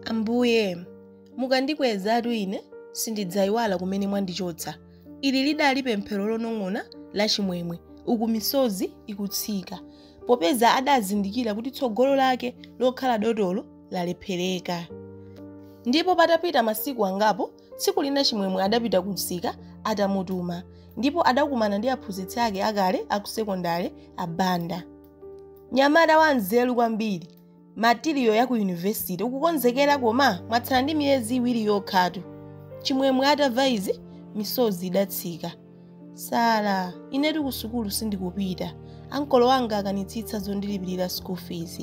Ambuye, mukandikwezatu ine sindidzayiwala kumene mwandichotsa. Ili lidali pemphero lonong'ona la chimwemwe, uku misozi ikutsika, popeza adazindikira kuti tsogolo lake lokhala dotolo lalephereka. Ndipo patapita masiku angapo, tsiku lina chimwemwe adapita kumsika atamutuma, ndipo adakumana ndi aphunzitsi ake akale aku sekondari abanda. Nyamata wanzeru kwambiri, matiriyo ya ku yunivesiti ukukonzekera koma mwatsala ndi miyezi iwiri yokhatu. Chimwemwe atamva izi, misozi idatsika. Sala, inetu ku sukulu sindikupita, ankolo wanga akanitsitsa zondilipirira school fees.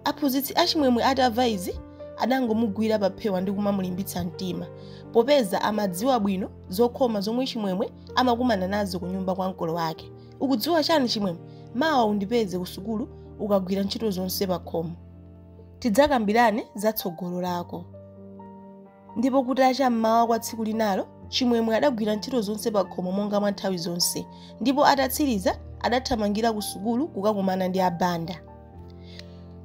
Aphunzitsi achimwemwe atamva izi, adangomugwira paphewa ndi kumamulimbitsa mtima, popeza amadziwa bwino zokhoma zomwe chimwemwe amakumana nazo ku nyumba kwa mkolo wake. Ukudziwa chani chimwemwe? Mawa undipeze ku sukulu ukagwira ntchito zonse pa khomo. Tidzakambirane za tsogolo lako. Ndipo kutacha mmawa kwa tsiku linalo, chimwemwe adagwira ntchito zonse pa khomo monga mwa nthawi zonse, ndipo atatsiriza adathamangira ku sukulu kukakumana ndi abanda.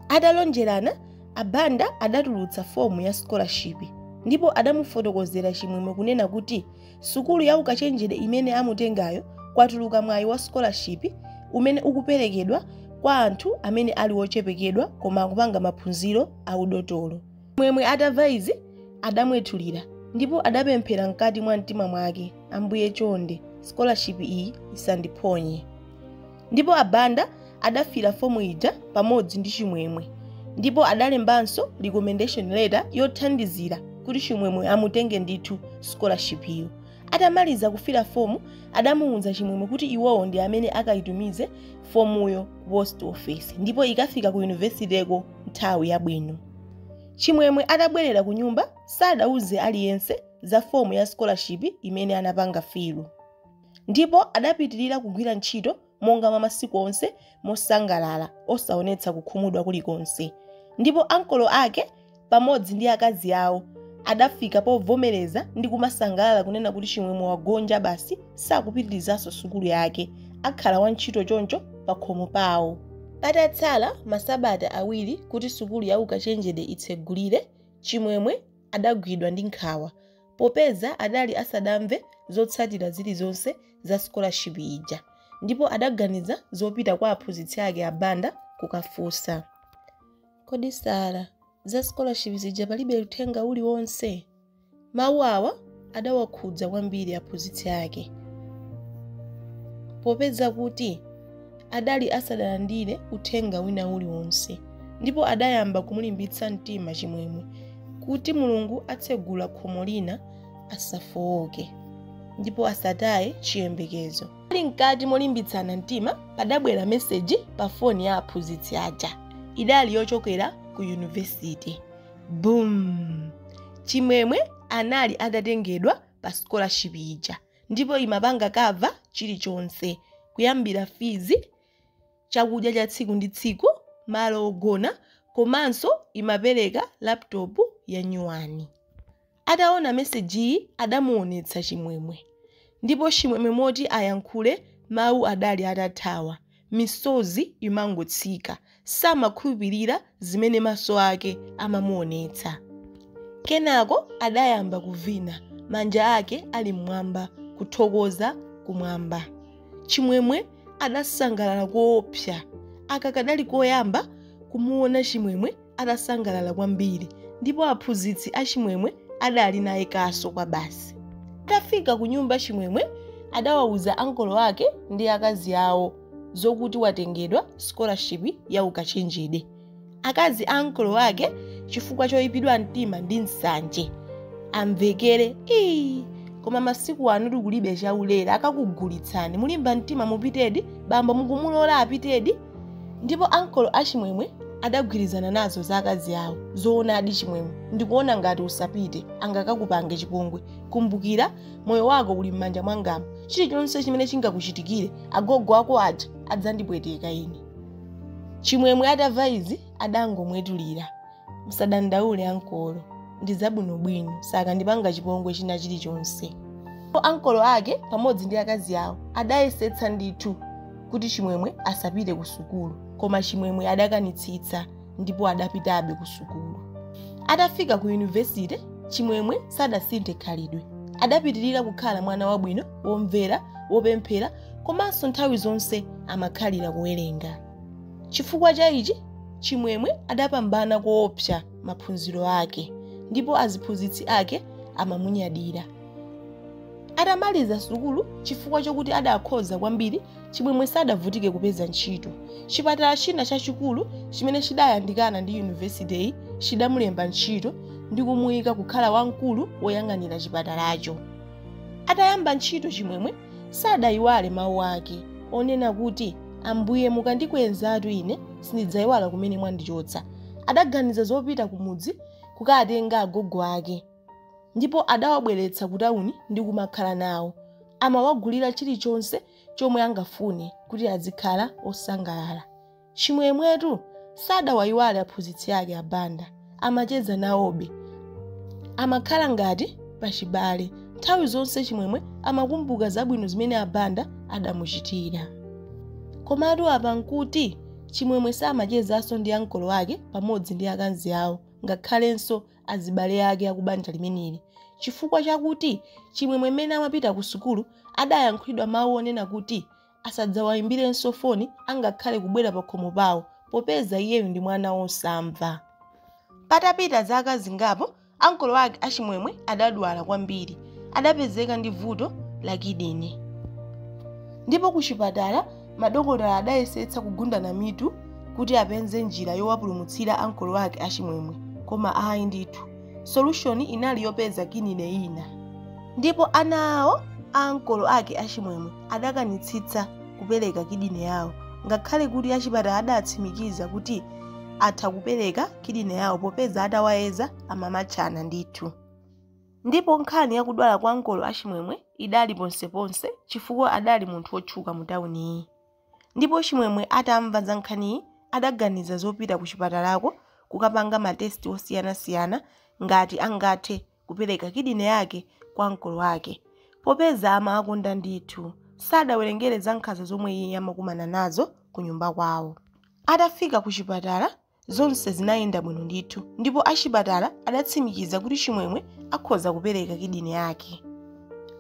Adalonjerana, abanda adatulutsa fomu ya scholarship, ndipo adamufotokozera chimwemwe kunena kuti sukulu ya ukachenjede imene amutengayo kwatuluka mwayi wa scholarship umene ukuperekedwa kwa anthu amene ali ochepekedwa koma akupanga maphunziro audotolo. Chimwemwe atamva izi adamwethulira, ndipo adapemphera mkati mwa mtima mwake, Ambuye chonde scholarship iyi isandiphonye. Ndipo abanda adafira fomu ija pamodzi ndi chimwemwe, ndipo adalembanso recommendation letter yothandizira kuti chimwemwe amutenge ndithu scholarship iyo. Atamaliza kufira fomu, adamuwuza chimwemwe kuti iwowo ndi amene akayitumize fomuyo ku post office, ndipo ikafika ku yunivesiteko nthawi yabwino. Chimwemwe atabwerera ku nyumba sadauze aliyense za fomu ya scholarship imene anapanga filu, ndipo adapitirira kugwira ntchito monga mwa masiku onse mosangalala osaonetsa kukhumudwa kulikonse. Ndipo ankolo ake pamodzi ndi akazi awo adafika povomereza ndi kumasangalala kunena kuti chimwemwe wagonja basi sakupitirizanso sukulu yake, akhala wantchito choncho pa khomo pawo. Patatsala masabata awiri kuti sukulu ya ukachenjede itsegulire, chimwemwe adagwidwa ndi nkhawa, popeza adali asadamve zotsatira zilizonse za scholarship ija, ndipo adaganiza zopita kwa aphunzitsi ake abanda kukafunsa. Kodi Sala, za scholarship zija palibe uthenga uliwonse? Mawu awa adawakhudza kwambiri aphunzitsi ake, popeza kuti adali asadalandire uthenga wina uliwonse, ndipo adayamba kumulimbitsa mtima chimwemwe kuti Mulungu atsegula khomo lina asafowoke ndipo asataye chiyembekezo. Ali mkati molimbitsana mtima, padabwera meseji pa foni ya aphunzitsi aja, idali yochokera ku yunivesiti. Boom! Chimwemwe anali adatengedwa pa scholarship ija, ndipo imapanga kava chilichonse, kuyambira fees, chakudya cha tsiku ndi tsiku, malo ogona, komanso imapereka laptop ya nyuwani. Ataona meseji adamuonetsa chimwemwe, ndipo chimwemwe moti ayankhule mawu adali atathawa, misozi imangotsika, samakhulupirira zimene maso ake amamuonetsa. Kenako adayamba kuvina, manja ake ali mmwamba, kuthokoza kumwamba. Chimwemwe adasangalala koopsa, aka kadali koyamba kumuona chimwemwe adasangalala kwambiri, ndipo aphunzitsi a chimwemwe adali naye kaso kwa basi. Atafika ku nyumba, chimwemwe adawawuza ankolo ake ndi akazi awo zokuti watengedwa scholarship ya ukachenjede. Akazi a ankolo ake chifukwa choyipidwa mtima ndi nsanje amvekere, koma masiku ano tikulibe chaulere, akakugulitsani mulimba mtima mupitedi, bambo mukumulola apitedi. Ndipo ankolo a chimwemwe adagwirizana nazo za akazi awo, zoona adi chimwemwe ndikuona ngati usapite angakakupange chipongwe. Kumbukira moyo wako uli m'manja mwangamo, chilichonse chimene chingakuchitikire agogo ako aja adzandipweteka ine. Chimwemwe atamva izi adangomwetulira, musadandaule ankolo, ndi zabwinobwino sakandipanga chipongwe china chilichonse. Ankolo ake pamodzi ndi akazi awo adayesetsa ndithu kuti chimwemwe asapite ku sukulu, koma chimwemwe adakanitsitsa, ndipo adapitabe ku sukulu. Atafika ku university Chimwemwe sadasinthe khalidwe. Adapitirira kukhala mwana wabwino, womvera, wopemphera, komanso nthawi zonse amakhalira kuwerenga. Chifukwa cha ichi Chimwemwe adapambana koopsa maphunziro ake, ndipo aziphunzitsi ake amamunyadira. Atamaliza sukulu chifukwa chokuti adakhoza kwambiri, Chimwemwe sadavutike kupeza ntchito. Chipatala china chachikulu chimene chidayandikana ndi university chidamulemba ntchito ndi kumuyika kukhala wamkulu woyang'anira chipatalacho. Atayamba ntchito Chimwemwe sadayiwale mawu ake onena kuti Ambuye mukandikwezatu ine sindidzayiwala kumene mwandichotsa. Adaganiza zopita kumudzi kukatenga agogo ake, ndipo adawabweretsa ku tawuni ndi kumakhala nawo. Amawagulira chilichonse chomwe angafune kuti azikhala osangalala. Chimwemwetu sadawayiwale aphunzitsi ake abanda, amacheza nawobe, amakhala ngati pachibale. Nthawi zonse Chimwemwe amakumbuka zabwino zimene abanda adamuchitira. Komatu apa nkuti Chimwemwe samachezanso ndi ankolo ake pamodzi ndi akanzi awo, ngakhalenso azibale ake akubanja limeneli. Chifukwa chakuti Chimwemwe mmene amapita ku sukulu adayankhulidwa mawu onena kuti asadzawayimbirenso foni angakhale kubwera pa khomo pawo, popeza iyeyo ndi mwana wosamva. Patapita zaka zingapo, ankolo ake a Chimwemwe adadwala kwambiri, adapezeka ndi vuto la kidini. Ndipo ku chipatala madokotala adayesetsa kugundana mitu kuti apenze njira yowapulumutsira ankolo ake a Chimwemwe, koma ayi ndithu, solution inali yopeza kidini ina. Ndipo ana awo ankolo ake a Chimwemwe adakanitsitsa kupereka kidini yawo, ngakhale kuti achipatala adatsimikiza kuti atha kupereka kidini yawo popeza atawayeza amamatchana ndithu. Ndipo nkhani yakudwala kwa ankolo a Chimwemwe idali ponseponse chifukwa adali munthu wotchuka mu tawuniyi. Ndipo Chimwemwe atamva za nkhaniyi adaganiza zopita ku chipatalako kukapanga matesti osiyanasiyana ngati angathe kupereka kidini yake kwa ankolo ake, popeza amakonda ndithu, sadawerengere za nkhanza zomwe iye amakumana nazo ku nyumba kwawo. Atafika ku chipatala zonse zinayenda bwino ndithu, ndipo achipatala adatsimikiza kuti Chimwemwe akhoza kupereka kidini yake.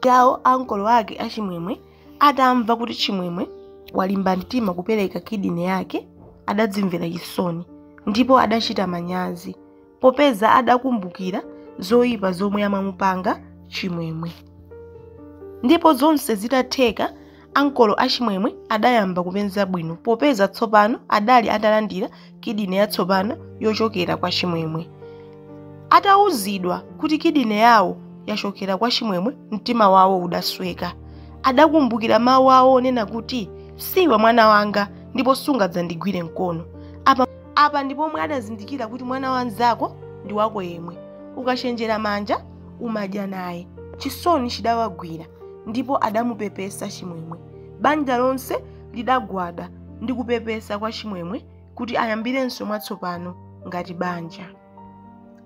Yawo ankolo ake a Chimwemwe atamva kuti Chimwemwe walimba mtima kupereka kidini yake adadzimvera chisoni, ndipo adachita manyazi popeza adakumbukira zoyipa zomwe amamupanga Chimwemwe. Ndipo zonse zitatheka, ankolo a Chimwemwe adayamba kupenza bwino popeza tsopano adali atalandira kidini yatsopano yochokera kwa Chimwemwe. Atawuzidwa kuti kidini yawo yachokera kwa Chimwemwe, mtima wawo udasweka. Adakumbukira mawu awo onena kuti siwe mwana wanga ndipo sungadzandigwire mkono. Apa ndipo omwe adazindikira kuti mwana wanzako ndi wako yemwe, ukachenjera manja umadya naye. Chisoni chidawagwira ndipo adamupepesa Chimwemwe. Banja lonse lidagwada ndi kupepesa kwa Chimwemwe kuti ayambirenso mwatsopano ngati banja.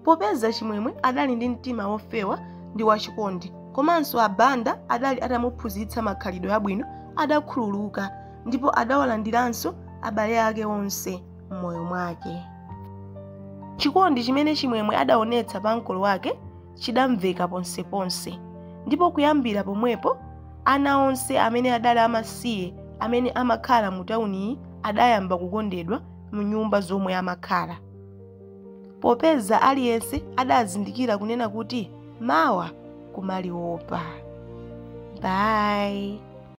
Popeza Chimwemwe adali ndi mtima wofewa ndi wachikondi, komanso abanda adali atamuphunzitsa makhalidwe abwino, adakhululuka ndipo adawalandiranso abale ake onse m'moyo mwake. Chikondi chimene Chimwemwe adaonetsa pa ankolo wake chidamveka ponseponse, ndipo kuyambira pomwepo ana onse amene adali amasiye amene amakhala mu tawuniyi adayamba kukondedwa mu nyumba zomwe amakhala, popeza aliyense adazindikira kunena kuti mawa kumaliwopa. Bye.